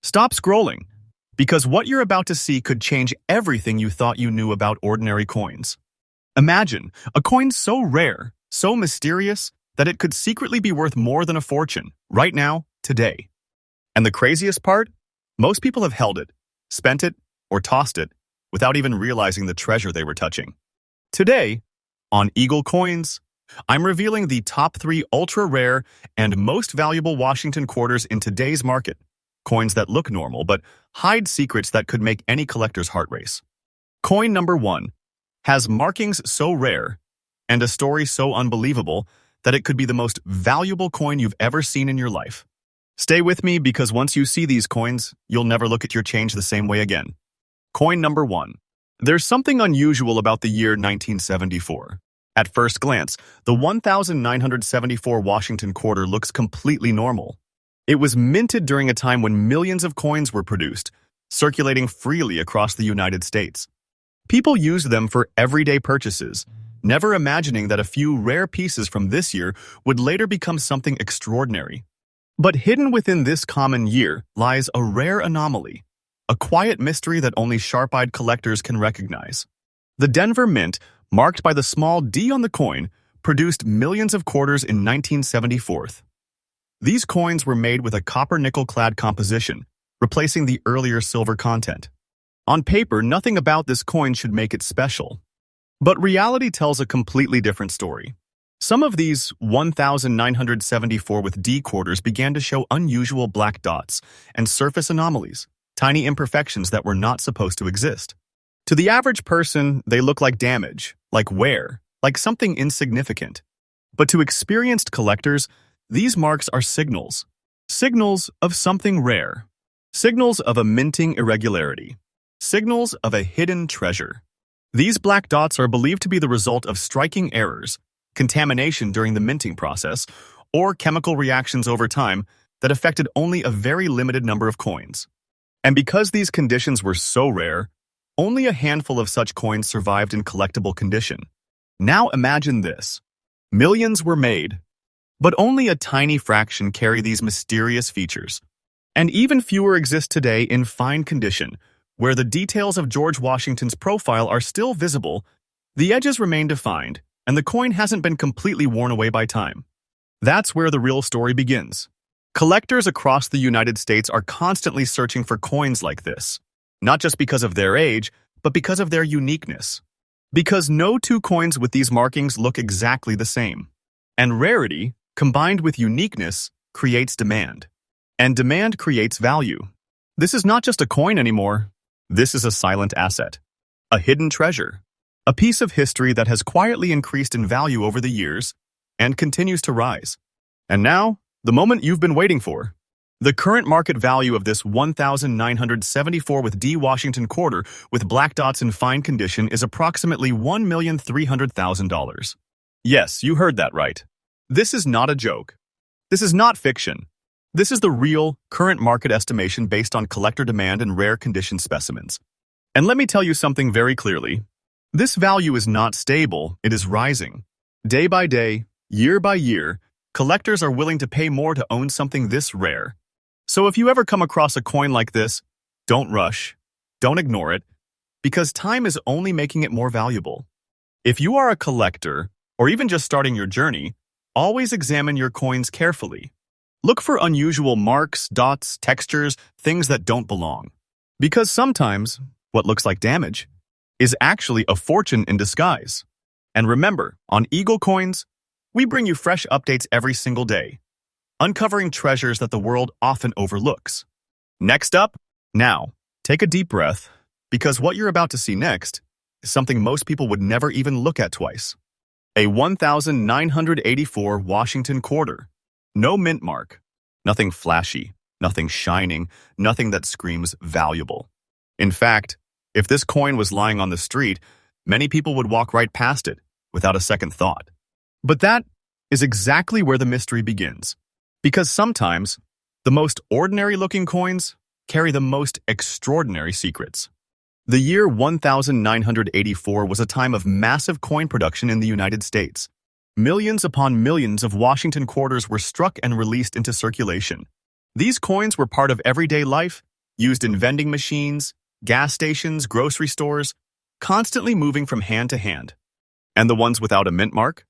Stop scrolling, because what you're about to see could change everything you thought you knew about ordinary coins. Imagine a coin so rare, so mysterious, that it could secretly be worth more than a fortune, right now, today. And the craziest part? Most people have held it, spent it, or tossed it, without even realizing the treasure they were touching. Today, on EagleCoins, I'm revealing the top 3 ultra-rare and most valuable Washington quarters in today's market. Coins that look normal, but hide secrets that could make any collector's heart race. Coin number 1 has markings so rare and a story so unbelievable that it could be the most valuable coin you've ever seen in your life. Stay with me, because once you see these coins, you'll never look at your change the same way again. Coin number 1. There's something unusual about the year 1974. At first glance, the 1974 Washington quarter looks completely normal. It was minted during a time when millions of coins were produced, circulating freely across the United States. People used them for everyday purchases, never imagining that a few rare pieces from this year would later become something extraordinary. But hidden within this common year lies a rare anomaly, a quiet mystery that only sharp-eyed collectors can recognize. The Denver Mint, marked by the small D on the coin, produced millions of quarters in 1974. These coins were made with a copper-nickel-clad composition, replacing the earlier silver content. On paper, nothing about this coin should make it special. But reality tells a completely different story. Some of these 1974 with D quarters began to show unusual black dots and surface anomalies, tiny imperfections that were not supposed to exist. To the average person, they look like damage, like wear, like something insignificant. But to experienced collectors, these marks are signals. Signals of something rare. Signals of a minting irregularity. Signals of a hidden treasure. These black dots are believed to be the result of striking errors, contamination during the minting process, or chemical reactions over time that affected only a very limited number of coins. And because these conditions were so rare, only a handful of such coins survived in collectible condition. Now imagine this. Millions were made, but only a tiny fraction carry these mysterious features. And even fewer exist today in fine condition, where the details of George Washington's profile are still visible, the edges remain defined, and the coin hasn't been completely worn away by time. That's where the real story begins. Collectors across the United States are constantly searching for coins like this, not just because of their age, but because of their uniqueness. Because no two coins with these markings look exactly the same. And rarity, combined with uniqueness, creates demand. And demand creates value. This is not just a coin anymore. This is a silent asset, a hidden treasure, a piece of history that has quietly increased in value over the years and continues to rise. And now, the moment you've been waiting for. The current market value of this 1974 with D Washington quarter with black dots in fine condition is approximately $1,300,000. Yes, you heard that right. This is not a joke. This is not fiction. This is the real, current market estimation based on collector demand and rare condition specimens. And let me tell you something very clearly. This value is not stable, it is rising. Day by day, year by year, collectors are willing to pay more to own something this rare. So if you ever come across a coin like this, don't rush, don't ignore it, because time is only making it more valuable. If you are a collector, or even just starting your journey, always examine your coins carefully. Look for unusual marks, dots, textures, things that don't belong. Because sometimes, what looks like damage is actually a fortune in disguise. And remember, on EagleCoins, we bring you fresh updates every single day, uncovering treasures that the world often overlooks. Next up, now, take a deep breath, because what you're about to see next is something most people would never even look at twice. A 1984 Washington quarter. No mint mark. Nothing flashy, nothing shining, nothing that screams valuable. In fact, if this coin was lying on the street, many people would walk right past it without a second thought. But that is exactly where the mystery begins. Because sometimes, the most ordinary-looking coins carry the most extraordinary secrets. The year 1984 was a time of massive coin production in the United States. Millions upon millions of Washington quarters were struck and released into circulation. These coins were part of everyday life used in vending machines, gas stations, grocery stores, constantly moving from hand to hand. And the ones without a mint mark?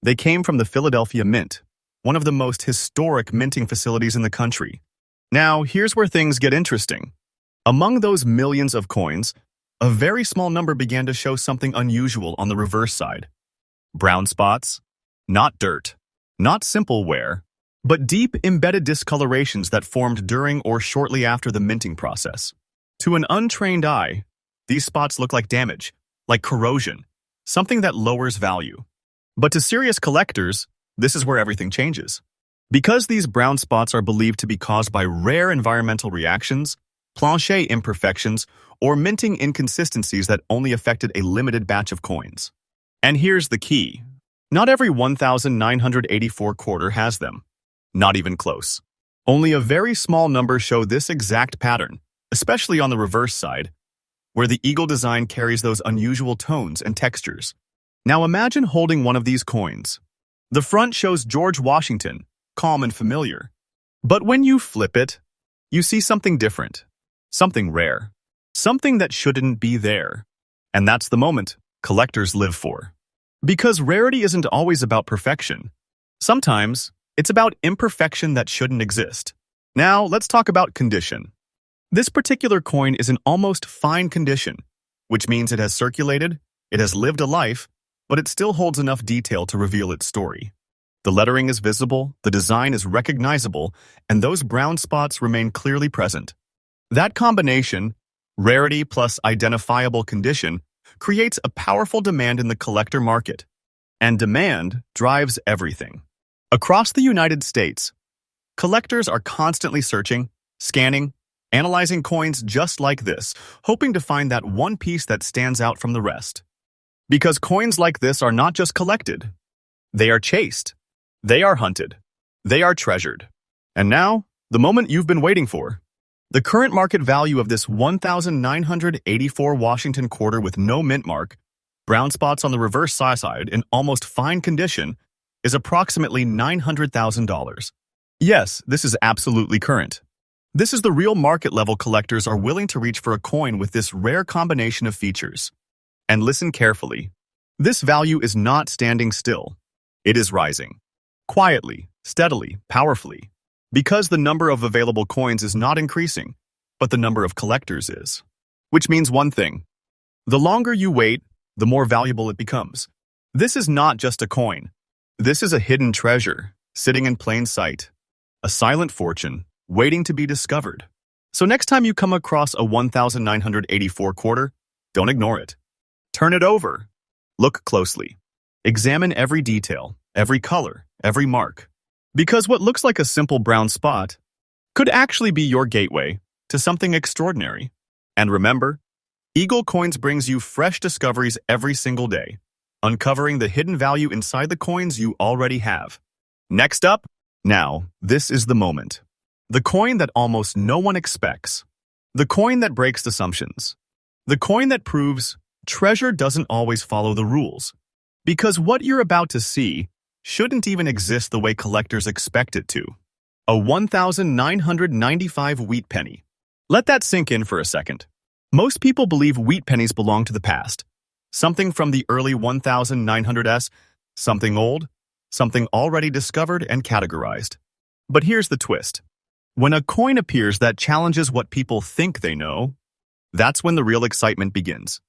They came from the Philadelphia Mint, one of the most historic minting facilities in the country. Now, here's where things get interesting. Among those millions of coins, a very small number began to show something unusual on the reverse side. Brown spots, not dirt, not simple wear, but deep embedded discolorations that formed during or shortly after the minting process. To an untrained eye, these spots look like damage, like corrosion, something that lowers value. But to serious collectors, this is where everything changes. Because these brown spots are believed to be caused by rare environmental reactions, plancher imperfections, or minting inconsistencies that only affected a limited batch of coins. And here's the key. Not every 1,984 quarter has them. Not even close. Only a very small number show this exact pattern, especially on the reverse side, where the eagle design carries those unusual tones and textures. Now imagine holding one of these coins. The front shows George Washington, calm and familiar. But when you flip it, you see something different, something rare, something that shouldn't be there. And that's the moment collectors live for. Because rarity isn't always about perfection. Sometimes, it's about imperfection that shouldn't exist. Now, let's talk about condition. This particular coin is in almost fine condition, which means it has circulated, it has lived a life, but it still holds enough detail to reveal its story. The lettering is visible, the design is recognizable, and those brown spots remain clearly present. That combination, rarity plus identifiable condition, creates a powerful demand in the collector market. And demand drives everything. Across the United States, collectors are constantly searching, scanning, analyzing coins just like this, hoping to find that one piece that stands out from the rest. Because coins like this are not just collected. They are chased. They are hunted. They are treasured. And now, the moment you've been waiting for. The current market value of this 1,984 Washington quarter with no mint mark, brown spots on the reverse side in almost fine condition, is approximately $900,000. Yes, this is absolutely current. This is the real market level collectors are willing to reach for a coin with this rare combination of features. And listen carefully. This value is not standing still. It is rising. Quietly, steadily, powerfully. Because the number of available coins is not increasing, but the number of collectors is. Which means one thing. The longer you wait, the more valuable it becomes. This is not just a coin. This is a hidden treasure, sitting in plain sight. A silent fortune, waiting to be discovered. So next time you come across a 1,984 quarter, don't ignore it. Turn it over. Look closely. Examine every detail, every color, every mark. Because what looks like a simple brown spot could actually be your gateway to something extraordinary. And remember, EagleCoins brings you fresh discoveries every single day, uncovering the hidden value inside the coins you already have. Next up, now, this is the moment. The coin that almost no one expects. The coin that breaks assumptions. The coin that proves treasure doesn't always follow the rules. Because what you're about to see shouldn't even exist the way collectors expect it to. A 1,995 wheat penny. Let that sink in for a second. Most people believe wheat pennies belong to the past. Something from the early 1900s, something old, something already discovered and categorized. But here's the twist. When a coin appears that challenges what people think they know, that's when the real excitement begins.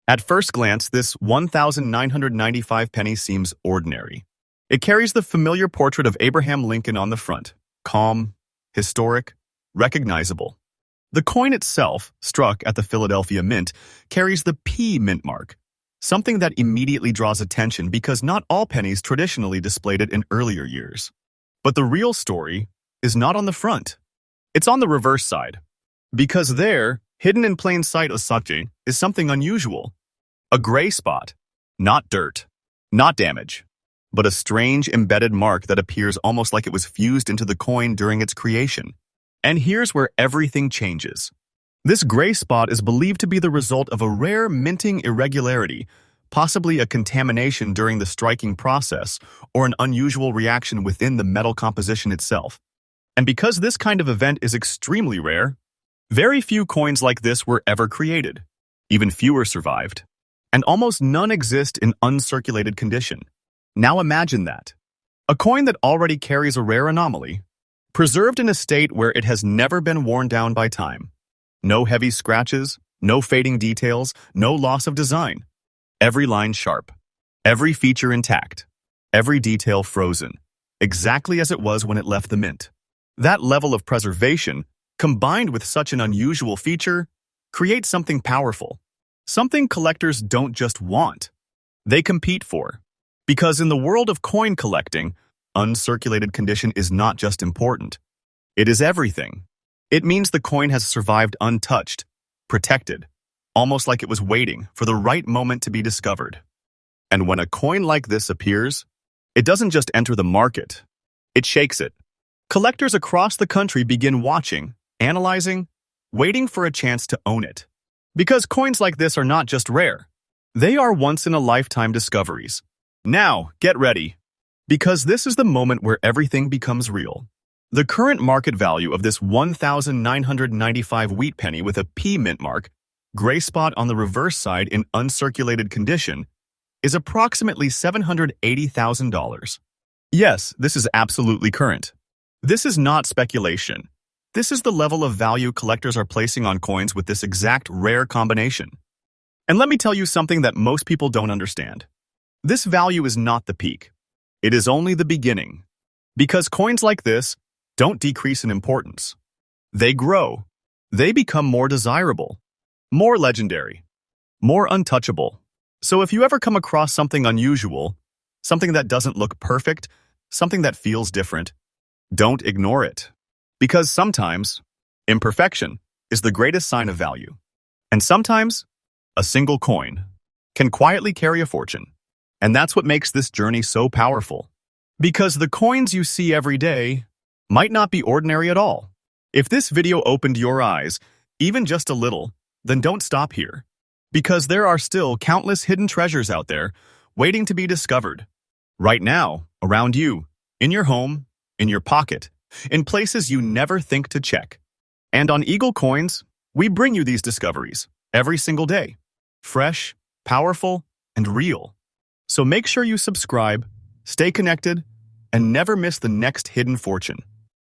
At first glance, this 1,995 penny seems ordinary. It carries the familiar portrait of Abraham Lincoln on the front, calm, historic, recognizable. The coin itself, struck at the Philadelphia Mint, carries the P mint mark, something that immediately draws attention because not all pennies traditionally displayed it in earlier years. But the real story is not on the front. It's on the reverse side. Because there, hidden in plain sight is something unusual. A gray spot, not dirt, not damage, but a strange embedded mark that appears almost like it was fused into the coin during its creation. And here's where everything changes. This gray spot is believed to be the result of a rare minting irregularity, possibly a contamination during the striking process or an unusual reaction within the metal composition itself. And because this kind of event is extremely rare, Very few coins like this were ever created. Even fewer survived. And almost none exist in uncirculated condition. Now imagine that. A coin that already carries a rare anomaly, preserved in a state where it has never been worn down by time. No heavy scratches, no fading details, no loss of design. Every line sharp, every feature intact, every detail frozen, exactly as it was when it left the mint. That level of preservation, combined with such an unusual feature, creates something powerful. Something collectors don't just want, they compete for. Because in the world of coin collecting, uncirculated condition is not just important. It is everything. It means the coin has survived untouched, protected, almost like it was waiting for the right moment to be discovered. And when a coin like this appears, it doesn't just enter the market, it shakes it. Collectors across the country begin watching, analyzing, waiting for a chance to own it. Because coins like this are not just rare, they are once-in-a-lifetime discoveries. Now, get ready, because this is the moment where everything becomes real. The current market value of this 1,995 wheat penny with a P mint mark, gray spot on the reverse side in uncirculated condition, is approximately $780,000. Yes, this is absolutely current. This is not speculation. This is the level of value collectors are placing on coins with this exact rare combination. And let me tell you something that most people don't understand. This value is not the peak. It is only the beginning. Because coins like this don't decrease in importance. They grow. They become more desirable, more legendary, more untouchable. So if you ever come across something unusual, something that doesn't look perfect, something that feels different, don't ignore it. Because sometimes, imperfection is the greatest sign of value. And sometimes, a single coin can quietly carry a fortune. And that's what makes this journey so powerful. Because the coins you see every day might not be ordinary at all. If this video opened your eyes, even just a little, then don't stop here. Because there are still countless hidden treasures out there waiting to be discovered. Right now, around you, in your home, in your pocket, in places you never think to check. And on EagleCoins, we bring you these discoveries every single day. Fresh, powerful, and real. So make sure you subscribe, stay connected, and never miss the next hidden fortune.